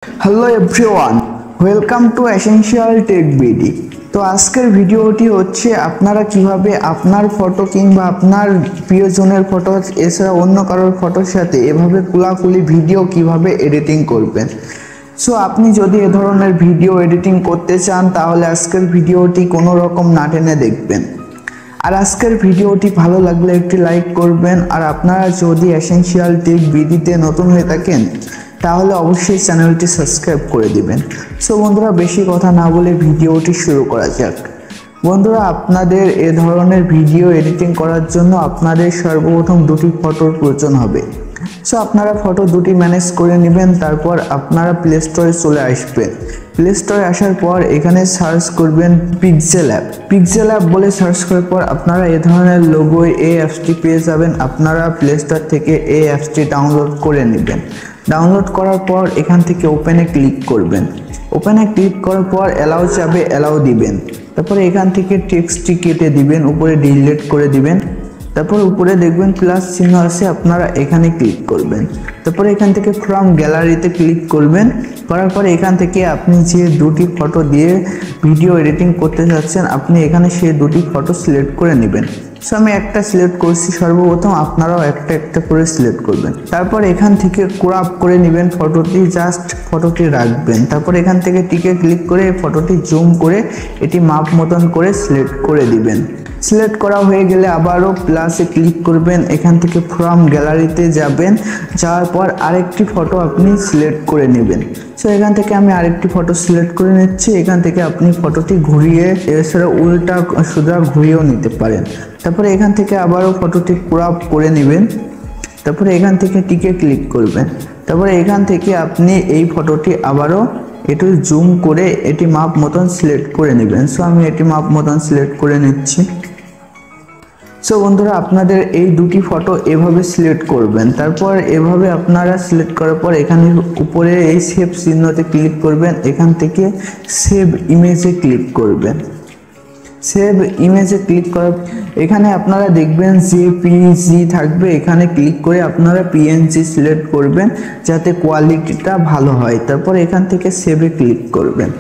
Hello everyone, welcome to essential tech BD. তো আজকের ভিডিওটি হচ্ছে আপনারা কিভাবে আপনার ফটো কিংবা আপনার প্রিয়জনের ফটো এছাড়া অন্য কারোর ফটোর সাথে এভাবে কোলাকুলি ভিডিও কিভাবে এডিটিং করবেন। সো আপনি যদি এ ধরনের ভিডিও এডিটিং করতে চান তাহলে আজকের ভিডিওটি কোনো রকম না টেনে দেখবেন। আর আজকের ভিডিওটি ভালো লাগলে একটি লাইক করবেন। আর আপনারা যদি এসেনশিয়াল টেক বিডিতে নতুন হয়ে থাকেন তাহলে অবশ্যই চ্যানেলটি সাবস্ক্রাইব করে দিবেন। সো বন্ধুরা, বেশি কথা না বলে ভিডিওটি শুরু করা যাক। বন্ধুরা, আপনাদের এ ধরনের ভিডিও এডিটিং করার জন্য আপনাদের সর্বপ্রথম দুটি ফটোর প্রয়োজন হবে। সো আপনারা ফটো দুটি ম্যানেজ করে নেবেন। তারপর আপনারা প্লে স্টোরে চলে আসবেন। প্লে স্টোরে আসার পর এখানে সার্চ করবেন পিক্সেল অ্যাপ। পিক্সেল অ্যাপ বলে সার্চ করার পর আপনারা এ ধরনের লোগো এই অ্যাপসটি পেয়ে যাবেন। আপনারা প্লে স্টোর থেকে এই অ্যাপসটি ডাউনলোড করে নেবেন। ডাউনলোড করার পর এখান থেকে ওপেনে ক্লিক করবেন। ওপেনে ক্লিক করার পর অ্যালাউ চাবে, অ্যালাউ দিবেন। তারপরে এখান থেকে টেক্সটটি কেটে দিবেন, উপরে ডিলিট করে দিবেন। তারপর উপরে দেখবেন প্লাস চিহ্ন আছে, আপনারা এখানে ক্লিক করবেন। তারপরে এখান থেকে ফ্রম গ্যালারিতে ক্লিক করবেন। করার পরে এখান থেকে আপনি যে দুটি ফটো দিয়ে ভিডিও এডিটিং করতে যাচ্ছেন আপনি এখানে সেই দুটি ফটো সিলেক্ট করে নেবেন। সো আমি একটা সিলেক্ট করছি সর্বপ্রথম, আপনারাও একটা একটা করে সিলেক্ট করবেন। তারপর এখান থেকে ক্রপ করে নেবেন ফটোটি, জাস্ট ফটোটি রাখবেন। তারপর এখান থেকে টিকে ক্লিক করে ফটোটি জুম করে এটি মাপ মতন করে সিলেক্ট করে দিবেন। সিলেক্ট করা হয়ে গেলে আবারও প্লাসে ক্লিক করবেন। এখান থেকে ফ্রম গ্যালারিতে যাবেন, যাওয়ার পর আরেকটি ফটো আপনি সিলেক্ট করে নেবেন। সো এখান থেকে আমি আরেকটি ফটো সিলেক্ট করে নিচ্ছি। এখান থেকে আপনি ফটোটি ঘুরিয়ে এছাড়া উল্টা সোজা ঘুরিয়েও নিতে পারেন। তারপরে এখান থেকে আবারও ফটোটি ক্রপ করে নেবেন। তারপরে এখান থেকে টিকে ক্লিক করবেন। তারপরে এখান থেকে আপনি এই ফটোটি আবারও একটু জুম করে এটি মাপ মতন সিলেক্ট করে নেবেন। সো আমি এটি মাপ মতন সিলেক্ট করে নিচ্ছি। সো বন্ধুরা, আপনাদের এই দুটি ফটো এভাবে সিলেক্ট করবেন। তারপর এভাবে আপনারা সিলেক্ট করার পর এখানে উপরে এই সেভ চিহ্নতে ক্লিক করবেন। এখান থেকে সেভ ইমেজে ক্লিক করবেন। সেভ ইমেজে ক্লিক করার এখানে আপনারা দেখবেন জেপিজি থাকবে, এখানে ক্লিক করে আপনারা পিএনজি সিলেক্ট করবেন যাতে কোয়ালিটিটা ভালো হয়। তারপর এখান থেকে সেভে ক্লিক করবেন।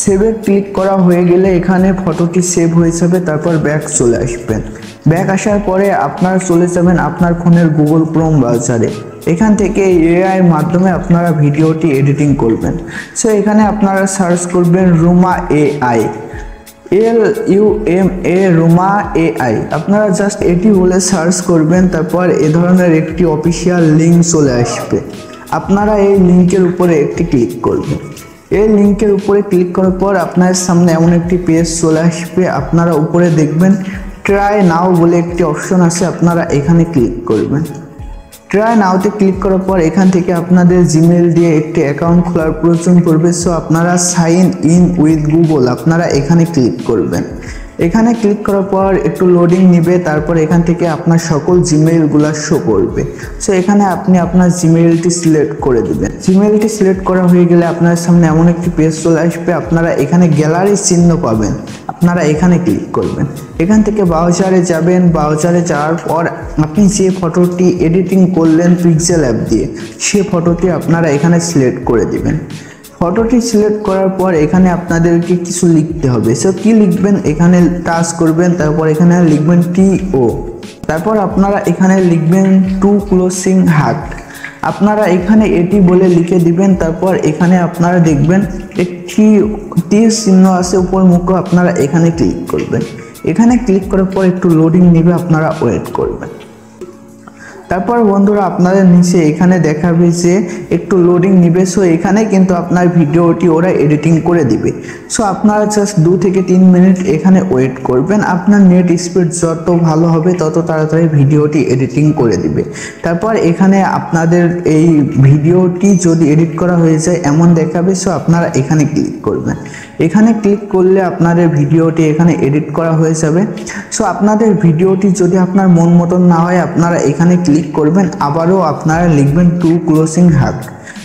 সেভে ক্লিক করা হয়ে গেলে এখানে ফটোটি সেভ হয়ে যাবে। তারপর ব্যাক চলে আসবেন। ব্যাক আসার পরে আপনারা চলে যাবেন আপনার ফোনের গুগল ক্রোম ব্রাউজারে। এখান থেকে এআই এর মাধ্যমে আপনারা ভিডিওটি এডিটিং করবেন। সো এখানে আপনারা সার্চ করবেন Ruma AI, LUMA Ruma AI. আপনারা জাস্ট এটি বলে সার্চ করবেন। তারপর এ ধরনের একটি অফিসিয়াল লিঙ্ক চলে আসবে। আপনারা এই লিঙ্কের উপরে একটি ক্লিক করবেন। এই লিঙ্কের উপরে ক্লিক করার পর আপনার সামনে এমন একটি পেজ চলে আসবে। আপনারা উপরে দেখবেন ট্রাই নাও বলে একটি অপশন আছে, আপনারা এখানে ক্লিক করবেন। ট্রাই নাওতে ক্লিক করার পর এখান থেকে আপনাদের জিমেল দিয়ে একটি অ্যাকাউন্ট খোলার প্রয়োজন পড়বে। সো আপনারা সাইন ইন উইথ গুগল আপনারা এখানে ক্লিক করবেন। এখানে ক্লিক করার পর একটু লোডিং নেবে। তারপর এখান থেকে আপনার সকল জিমেইলগুলো শো করবে। সো এখানে আপনি আপনার জিমেইলটি সিলেক্ট করে দিবেন। জিমেইলটি সিলেক্ট করা হয়ে গেলে আপনার সামনে এমন একটি পেজ চলে আসবে। আপনারা এখানে গ্যালারি চিহ্ন পাবেন, আপনারা এখানে ক্লিক করবেন। এখান থেকে ব্রাউজারে যাবেন। ব্রাউজারে যাওয়ার পর আপনি যে ফটোটি এডিটিং করলেন পিক্সেল অ্যাপ দিয়ে সে ফটোটি আপনারা এখানে সিলেক্ট করে দিবেন। ফটোটি সিলেক্ট করার পর এখানে আপনাদেরকে কিছু লিখতে হবে। সো কি লিখবেন, এখানে টাচ করবেন। তারপর এখানে লিখবেন TO। তারপর আপনারা এখানে লিখবেন টু ক্লোজিং হার্ট, আপনারা এখানে এটি বলে লিখে দিবেন। তারপর এখানে আপনারা দেখবেন একটি তীর চিহ্ন আছে উপর মুখ, আপনারা এখানে ক্লিক করবেন। এখানে ক্লিক করার পর একটু লোডিং নেবে, আপনারা ওয়েট করবেন। তারপর বন্ধুরা, আপনাদের নিচে এখানে দেখাবে যে একটু লোডিং নেবে। সো এখানে কিন্তু আপনার ভিডিওটি ওরা এডিটিং করে দিবে। সো আপনারা জাস্ট 2 থেকে 3 মিনিট এখানে ওয়েট করবেন। আপনার নেট স্পিড যত ভালো হবে তত তাড়াতাড়ি ভিডিওটি এডিটিং করে দিবে। তারপর এখানে আপনাদের এই ভিডিওটি যদি এডিট করা হয়ে যায় এমন দেখাবে। সো আপনারা এখানে ক্লিক করবেন। এখানে ক্লিক করলে আপনাদের ভিডিওটি এখানে এডিট করা হয়ে যাবে। সো আপনাদের ভিডিওটি যদি আপনার মন মতন না হয় আপনারা এখানে ক্লিক করবেন। আবারও আপনারা লিখবেন টু ক্লোজিং হার্ট।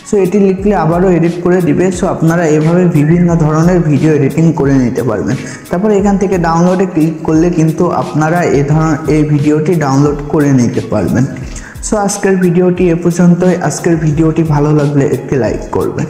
সো এটি লিখলে আবারও এডিট করে দিবে। সো আপনারা এভাবে বিভিন্ন ধরনের ভিডিও এডিটিং করে নিতে পারবেন। তারপর এখান থেকে ডাউনলোডে ক্লিক করলে কিন্তু আপনারা এই ভিডিওটি ডাউনলোড করে নিতে পারবেন। সো আজকের ভিডিওটি এ পর্যন্তই। আজকের ভিডিওটি ভালো লাগলে একটি লাইক করবেন।